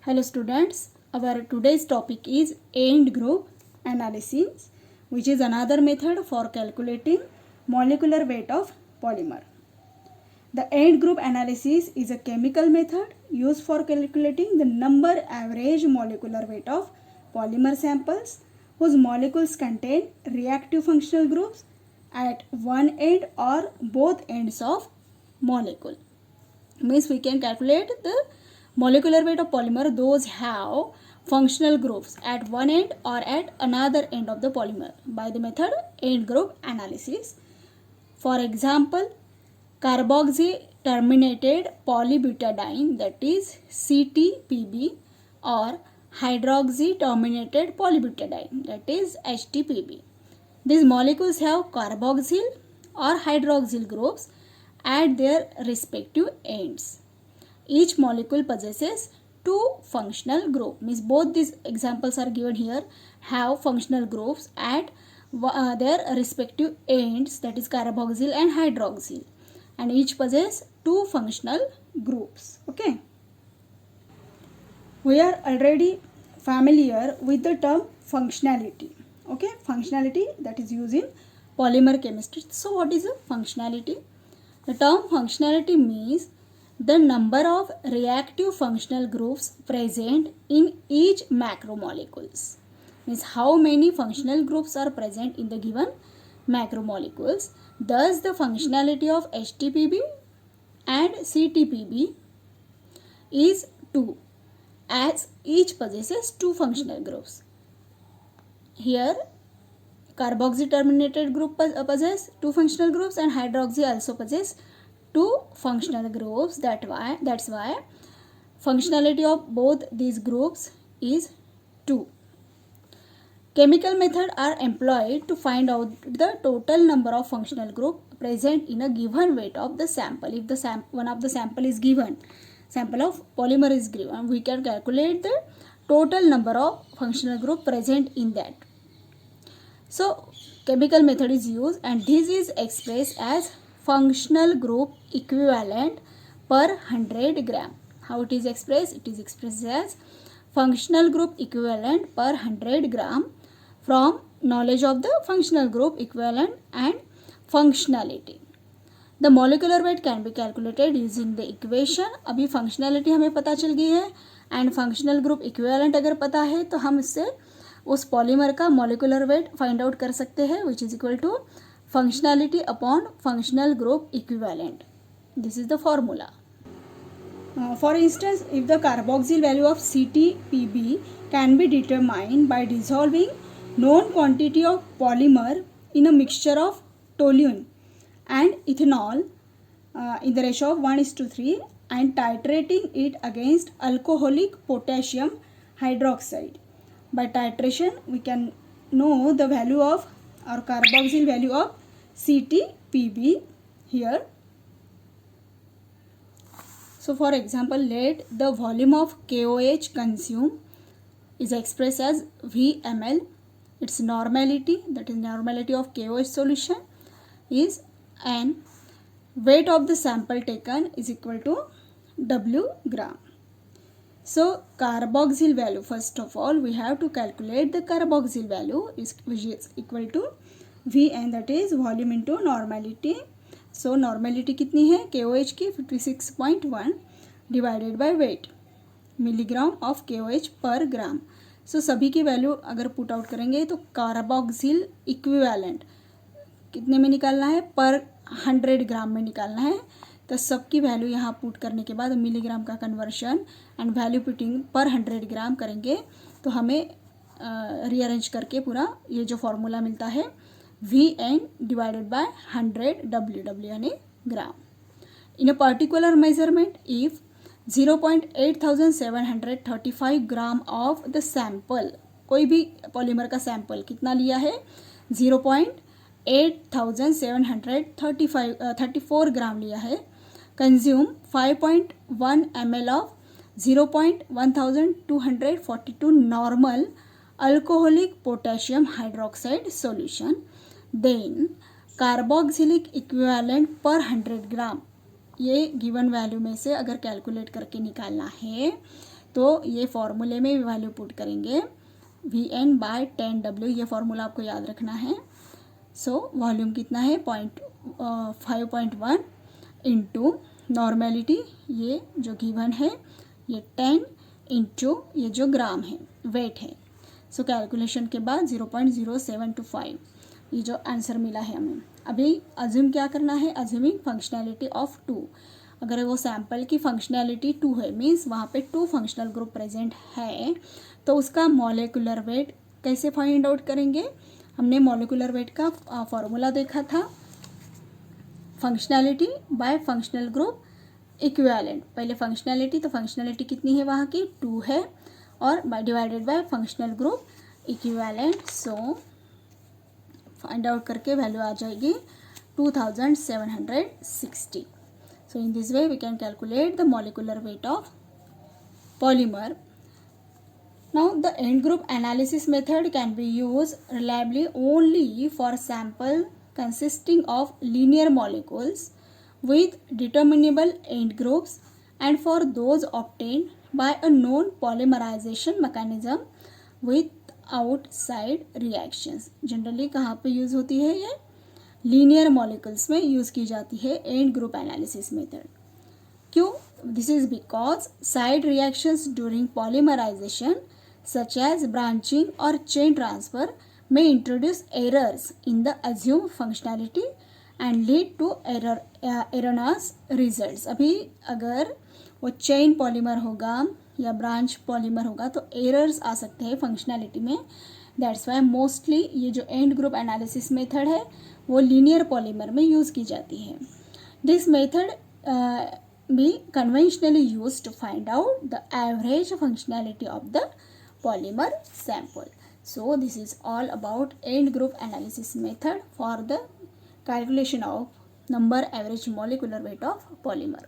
Hello students, our today's topic is end group analysis, which is another method for calculating molecular weight of polymer. The end group analysis is a chemical method used for calculating the number average molecular weight of polymer samples whose molecules contain reactive functional groups at one end or both ends of molecule. Means we can calculate the molecular weight of polymer those have functional groups at one end or at another end of the polymer by the method end group analysis. For example, carboxy terminated polybutadiene, that is CTPB, or hydroxy terminated polybutadiene, that is HTPB. These molecules have carboxyl or hydroxyl groups at their respective ends. Each molecule possesses two functional groups. Means both these examples are given here have functional groups at their respective ends, that is carboxyl and hydroxyl, and each possess two functional groups. Okay. We are already familiar with the term functionality. Okay, functionality that is used in polymer chemistry. So what is a functionality? The term functionality means the number of reactive functional groups present in each macromolecules. Means how many functional groups are present in the given macromolecules. Thus the functionality of HTPB and CTPB is 2, as each possesses two functional groups. Here carboxy terminated group possess two functional groups and hydroxy also possess two functional groups. That's why functionality of both these groups is 2. Chemical methods are employed to find out the total number of functional groups present in a given weight of the sample. If the one of the sample is given, sample of polymer is given, we can calculate the total number of functional group present in that. So chemical method is used, and this is expressed as functional group equivalent per 100 gram. How it is expressed? It is expressed as functional group equivalent per 100 gram from knowledge of the functional group equivalent and functionality. The molecular weight can be calculated using the equation. अभी functionality हमें पता चल गई है and functional group equivalent अगर पता है तो हम इससे उस पॉलीमर का molecular weight find out कर सकते हैं, which is equal to functionality upon functional group equivalent. This is the formula. For instance, if the carboxyl value of CTPB can be determined by dissolving known quantity of polymer in a mixture of toluene and ethanol in the ratio of 1:3 and titrating it against alcoholic potassium hydroxide. By titration, we can know the value of or carboxyl value of CTPB here. So for example, let the volume of KOH consumed is expressed as VmL. Its normality, that is normality of KOH solution, is and weight of the sample taken is equal to W gram. So carboxyl value, first of all we have to calculate the carboxyl value which is equal to Vn, that is volume into normality. So normality कितनी है KOH की 56.1 divided by weight milligram of KOH per gram. So सभी की value अगर put out करेंगे तो carboxyl equivalent कितने में निकालना है, पर 100 ग्राम में निकालना है. तो सबकी वैल्यू यहाँ पुट करने के बाद मिलीग्राम का कन्वर्शन एंड वैल्यू पुटिंग पर 100 ग्राम करेंगे तो हमें रीअरेंज करके पूरा ये जो फॉर्मूला मिलता है Vn divided by 100 W यानी ग्राम. In a particular measurement, if 0.8735 gram of the sample, कोई भी पॉलीमर का सैंपल कितना लिया है 0.8734 ग्राम लिया है, consume 5.1 ml of 0.1242 normal alcoholic potassium hydroxide solution, then carboxylic equivalent per 100 ग्राम, ये गिवन वैल्यू में से अगर कैलकुलेट करके निकालना है तो ये फॉर्मूले में वैल्यू पुट करेंगे Vn/10W, ये फॉर्मूला आपको याद रखना है। सो वॉल्यूम कितना है 5.1 इंटू नॉर्मेलिटी, ये जो गिवन है ये 10 इंटू ये जो ग्राम है वेट है। सो कैलकुलेशन के बाद 0.0725 ये जो आंसर मिला है हमें। अभी अज्यूम क्या करना है, अज्यूमिंग फंक्शनैलिटी ऑफ 2। अगर वो सैंपल की फंक्शनैलिटी 2 है, मीन्स वहाँ पे 2 फंक्शनल ग्रुप प्रेजेंट है, तो उसका मॉलिक्यूलर वेट कैसे फाइंड आउट करेंगे। हमने मॉलिक्यूलर वेट का फॉर्मूला देखा था, functionality by functional group equivalent. पहले फंक्शनैलिटी, तो फंक्शनैलिटी कितनी है वहाँ की 2 है, और divided by functional group equivalent. So find out करके वैल्यू आ जाएगी 2760। So in this way we can calculate the molecular weight of polymer. Now the end group analysis method can be used reliably only for sample consisting of linear molecules with determinable end groups and for those obtained by a known polymerization mechanism without side reactions. Generally कहाँ पे use होती है ये, linear molecules में use की जाती है end group analysis method. क्यों? This is because side reactions during polymerization such as branching or chain transfer may introduce errors in the assumed functionality and lead to erroneous results. अभी अगर वो chain polymer होगा या branch polymer होगा तो errors आ सकते हैं फंक्शनैलिटी में। दैट्स वाई मोस्टली ये जो एंड ग्रुप एनालिसिस मेथड है वो लीनियर पॉलीमर में यूज़ की जाती है। This method be conventionally used to find out the average functionality of the polymer sample. So this is all about end group analysis method for the calculation of number average molecular weight of polymer.